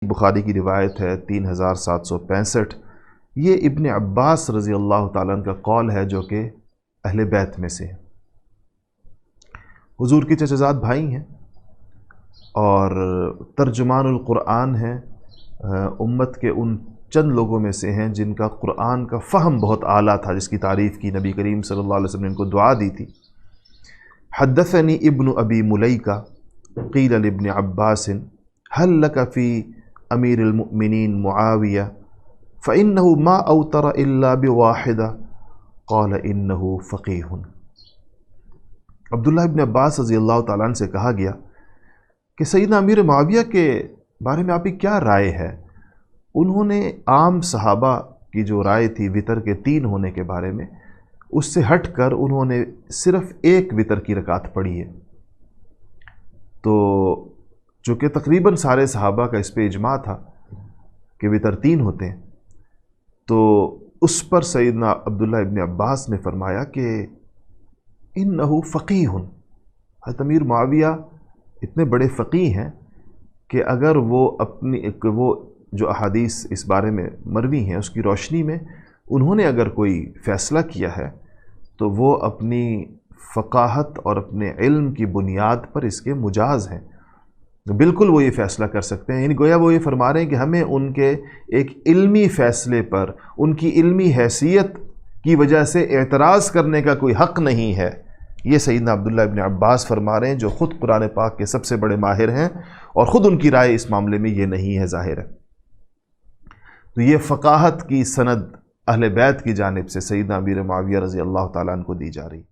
بخاری کی روایت ہے 3765۔ یہ ابن عباس رضی اللہ تعالیٰ عنہ کا قول ہے جو کہ اہل بیت میں سے ہے۔ حضور کے چچا زاد بھائی ہیں اور ترجمان القرآن ہیں، امت کے ان چند لوگوں میں سے ہیں جن کا قرآن کا فہم بہت اعلیٰ تھا، جس کی تعریف کی نبی کریم صلی اللہ علیہ وسلم نے ان کو دعا دی تھی۔ حدثنی ابن ابی ملیکہ قیل لابن عباس هل لك في امیر المؤمنین معاویہ فإنه ما اوتر الا بواحدہ قال انه فقیہ۔ عبداللہ ابن عباس رضی اللہ تعالیٰ عنہ سے کہا گیا کہ سیدنا امیر معاویہ کے بارے میں آپ کی کیا رائے ہے؟ انہوں نے عام صحابہ کی جو رائے تھی وتر کے 3 ہونے کے بارے میں، اس سے ہٹ کر انہوں نے صرف 1 وتر کی رکعت پڑھی ہے۔ تو چونکہ تقریباً سارے صحابہ کا اس پہ اجماع تھا کہ وتر 3 ہوتے ہیں، تو اس پر سیدنا عبداللہ ابن عباس نے فرمایا کہ انہو فقیہ۔ حضرت امیر معاویہ اتنے بڑے فقیہ ہیں کہ اگر وہ وہ جو احادیث اس بارے میں مروی ہیں اس کی روشنی میں انہوں نے اگر کوئی فیصلہ کیا ہے تو وہ اپنی فقاہت اور اپنے علم کی بنیاد پر اس کے مجاز ہیں، بالکل وہ یہ فیصلہ کر سکتے ہیں۔ یعنی گویا وہ یہ فرما رہے ہیں کہ ہمیں ان کے ایک علمی فیصلے پر ان کی علمی حیثیت کی وجہ سے اعتراض کرنے کا کوئی حق نہیں ہے۔ یہ سیدنا عبداللہ ابن عباس فرما رہے ہیں جو خود قرآن پاک کے سب سے بڑے ماہر ہیں، اور خود ان کی رائے اس معاملے میں یہ نہیں ہے، ظاہر ہے۔ تو یہ فقاہت کی سند اہل بیت کی جانب سے سیدنا امیر معاویہ رضی اللہ تعالیٰ عنہ کو دی جا رہی ہے۔